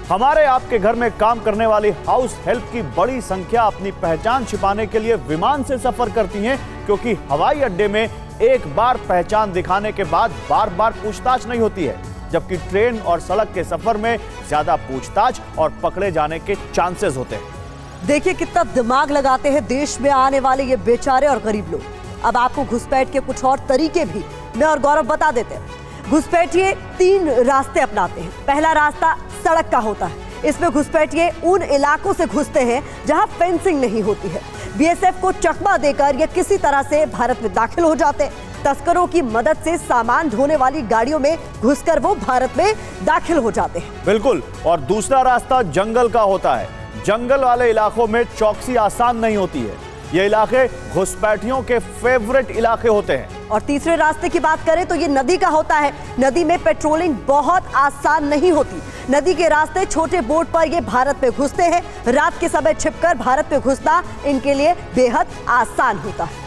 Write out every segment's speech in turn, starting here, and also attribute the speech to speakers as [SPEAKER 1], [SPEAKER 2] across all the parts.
[SPEAKER 1] हमारे आपके घर में काम करने वाली हाउस हेल्प की बड़ी संख्या अपनी पहचान छिपाने के लिए विमान से सफर करती हैं, क्योंकि हवाई अड्डे में एक बार पहचान दिखाने के बाद बार बार पूछताछ नहीं होती है, जबकि ट्रेन और सड़क के सफर में ज्यादा पूछताछ और पकड़े जाने के चांसेस होते हैं।
[SPEAKER 2] देखिए कितना दिमाग लगाते हैं देश में आने वाले ये बेचारे और गरीब लोग। अब आपको घुसपैठ के कुछ और तरीके भी मैं और गौरव बता देते हैं। घुसपैठिए 3 रास्ते अपनाते हैं। पहला रास्ता सड़क का होता है। इसमें घुसपैठिए उन इलाकों से घुसते हैं जहां फेंसिंग नहीं होती है। बीएसएफ को चकमा देकर या किसी तरह से भारत में दाखिल हो जाते हैं। तस्करों की मदद से सामान ढोने वाली गाड़ियों में घुसकर वो भारत में दाखिल हो जाते हैं।
[SPEAKER 1] बिल्कुल। और दूसरा रास्ता जंगल का होता है। जंगल वाले इलाकों में चौकसी आसान नहीं होती है। ये इलाके घुसपैठियों के फेवरेट इलाके होते हैं।
[SPEAKER 2] और तीसरे रास्ते की बात करें तो ये नदी का होता है। नदी में पेट्रोलिंग बहुत आसान नहीं होती। नदी के रास्ते छोटे बोट पर ये भारत में घुसते हैं। रात के समय छिपकर भारत में घुसना इनके लिए बेहद आसान होता है।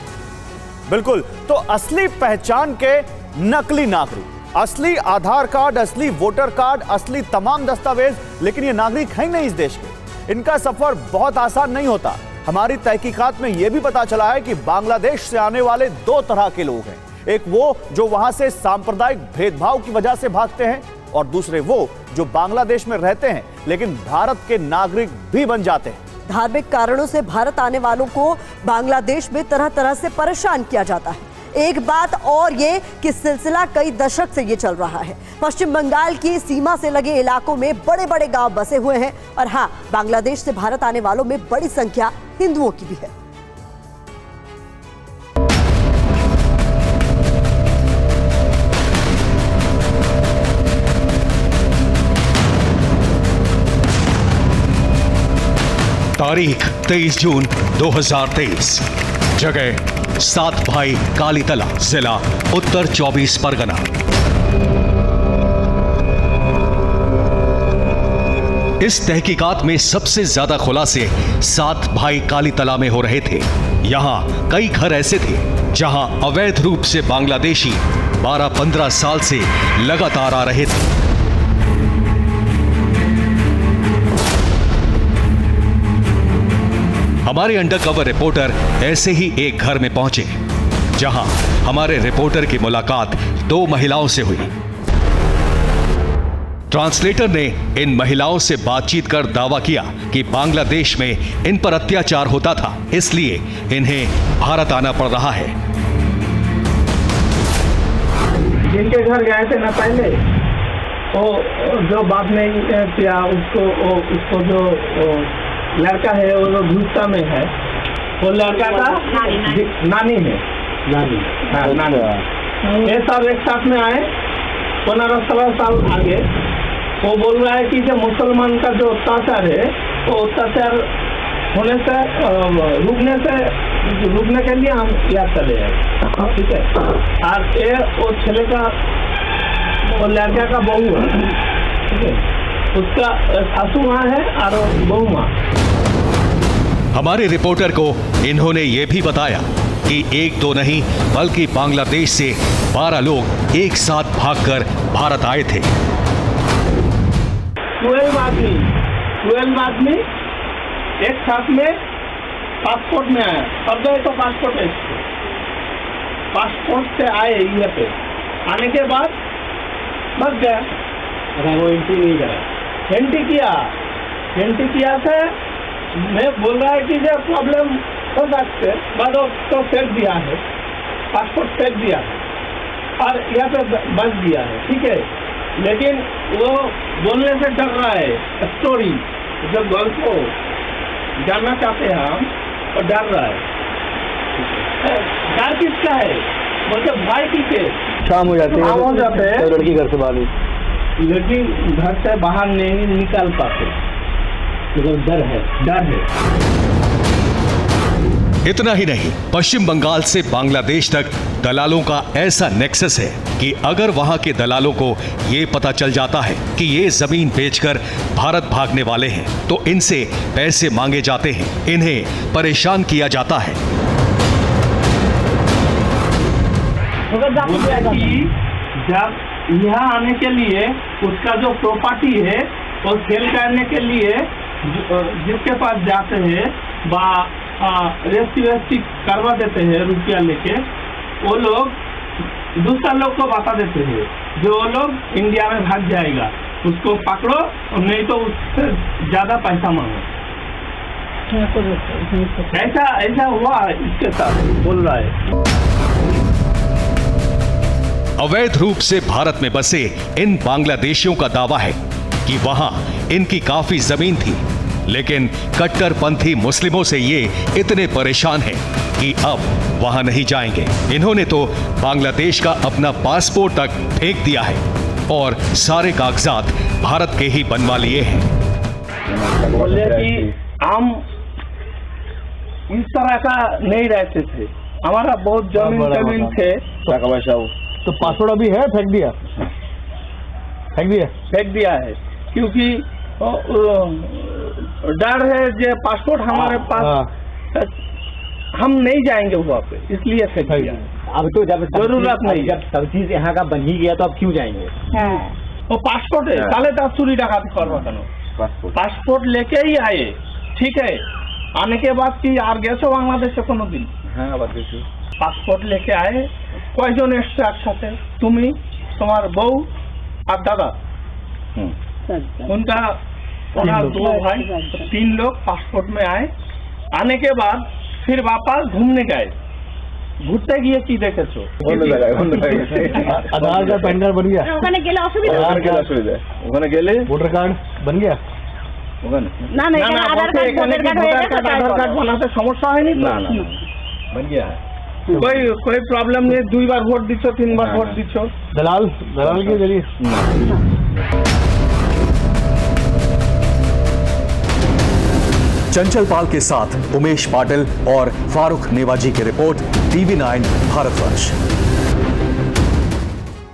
[SPEAKER 1] बिल्कुल। तो असली पहचान के नकली नागरिक, असली आधार कार्ड, असली वोटर कार्ड, असली तमाम दस्तावेज, लेकिन ये नागरिक हैं नहीं इस देश के। इनका सफर बहुत आसान नहीं होता। हमारी तहकीकात में यह भी पता चला है कि बांग्लादेश से आने वाले 2 तरह के लोग हैं। एक वो जो वहां से सांप्रदायिक भेदभाव की वजह से भागते हैं, और दूसरे वो जो बांग्लादेश में रहते हैं लेकिन भारत के नागरिक भी बन जाते हैं।
[SPEAKER 2] धार्मिक कारणों से भारत आने वालों को बांग्लादेश में तरह तरह से परेशान किया जाता है। एक बात और ये कि सिलसिला कई दशक से ये चल रहा है। पश्चिम बंगाल की सीमा से लगे इलाकों में बड़े बड़े गांव बसे हुए हैं। और हाँ, बांग्लादेश से भारत आने वालों में बड़ी संख्या हिंदुओं की भी है।
[SPEAKER 3] तारीख 23 जून 2023। जगह 7 भाई कालीतला, जिला उत्तर 24 परगना। इस तहकीकात में सबसे ज्यादा खुलासे 7 भाई कालीतला में हो रहे थे। यहां कई घर ऐसे थे जहां अवैध रूप से बांग्लादेशी 12-15 साल से लगातार आ रहे थे। हमारे अंडरकवर रिपोर्टर ऐसे ही एक घर में पहुंचे, जहां हमारे रिपोर्टर की मुलाकात 2 महिलाओं से हुई। ट्रांसलेटर ने इन महिलाओं से बातचीत कर दावा किया कि बांग्लादेश में इन पर अत्याचार होता था, इसलिए इन्हें भारत आना पड़ रहा है।
[SPEAKER 4] जिनके घर गए थे ना पहले, वो जो बात नहीं किया, उसको जो लड़का है वो भूसा में है, वो लड़का का नानी है। नानी ये सब एक साथ में आए 15-16 साल आगे। वो बोल रहा है कि जो मुसलमान का जो अत्याचार है, वो अत्याचार होने से रुकने के लिए हम याद चले हैं। ठीक है। और ये वो छले का, वो लड़का का बहू है। ठीक है। उसका सासू माँ है और बहू माँ।
[SPEAKER 3] हमारे रिपोर्टर को इन्होंने ये भी बताया कि 1-2 नहीं बल्कि बांग्लादेश से 12 लोग एक साथ भागकर भारत आए थे।
[SPEAKER 4] 12 आदमी एक साथ में पासपोर्ट में आया। सब गए तो पासपोर्ट है, पासपोर्ट से आए यहाँ पे। आने के बाद बस गया, वो एंट्री नहीं करा। एंट्री किया से मैं बोल रहा है कि जो प्रॉब्लम हो सकते बाद तो फेंक दिया है, पासपोर्ट फेंक दिया है और यहाँ पे बच दिया है। ठीक है। लेकिन वो बोलने से डर रहा है। स्टोरी जो गल्प को जानना चाहते हैं हम, वो डर रहा है। डर किसका है? बोलते भाई किसके? शाम हो जाते हैं तो लड़की घर से बाहर नहीं निकाल पाते, मतलब डर है।
[SPEAKER 3] इतना ही नहीं, पश्चिम बंगाल से बांग्लादेश तक दलालों का ऐसा नेक्सस है कि अगर वहां के दलालों को ये पता चल जाता है कि ये जमीन बेचकर भारत भागने वाले हैं, तो इनसे पैसे मांगे जाते हैं, इन्हें परेशान किया जाता है।
[SPEAKER 4] जब यहाँ आने के लिए उसका जो प्रॉपर्टी है वो सेल करने के लिए जिसके पास जाते हैं रजिस्ट्री करवा देते हैं रुपया लेके, वो लोग दूसरा लोग को बता देते हैं जो वो लोग इंडिया में भाग जाएगा, उसको पकड़ो और नहीं तो उससे ज्यादा पैसा मांगो। ऐसा हुआ इसके साथ बोल रहा है।
[SPEAKER 3] अवैध रूप से भारत में बसे इन बांग्लादेशियों का दावा है कि वहां इनकी काफी जमीन थी, लेकिन कट्टरपंथी मुस्लिमों से ये इतने परेशान हैं कि अब वहां नहीं जाएंगे। इन्होंने तो बांग्लादेश का अपना पासपोर्ट तक फेंक दिया है और सारे कागजात भारत के ही बनवा लिए हैं।
[SPEAKER 4] बोले कि हम इस तरह का नहीं रहते थे, हमारा बहुत जमीन थे।
[SPEAKER 1] तो पासपोर्ट अभी है, फेंक दिया?
[SPEAKER 4] फेंक दिया है क्योंकि डर है जो पासपोर्ट हमारे पास, हम नहीं जाएंगे वहाँ पे, इसलिए फेंक दिया।
[SPEAKER 5] अब तो जब
[SPEAKER 4] जरूरत नहीं,
[SPEAKER 5] जब सब चीज यहाँ का बन ही गया तो अब क्यों जाएंगे?
[SPEAKER 4] वो पासपोर्ट है, काले दास चोरी डाकाती करवा पासपोर्ट लेके ही आए, ठीक है। आने के बाद की यार गए तो बांग्लादेश से कोनो दिन पासपोर्ट लेके आए, कयजन एसছে একসাথে, তুমি তোমার बहू और दादा, उनका दो भाई, 3 लोग पासपोर्ट में आए। आने के बाद फिर वापस घूमने गए। घूरते गए की देखेছো?
[SPEAKER 1] आधार कार्ड पैन कार्ड बन गया?
[SPEAKER 6] ওখানে গেলে অসুবিধা,
[SPEAKER 5] ওখানে গেলে
[SPEAKER 1] वोटर कार्ड बन गया?
[SPEAKER 6] না না এখানে আধার কার্ড ভোটার কার্ড হয়ে গেছে,
[SPEAKER 4] आधार कार्ड बनाते समस्या है नहीं?
[SPEAKER 5] না बन गया है।
[SPEAKER 4] कोई प्रॉब्लम नहीं, 2 बार वोट दिच्छो, 3 बार वोट दिच्छो।
[SPEAKER 1] दलाल के जरिए?
[SPEAKER 7] चंचल पाल के साथ उमेश पाटिल और फारूक नेवाजी की रिपोर्ट, TV9 भारतवर्ष।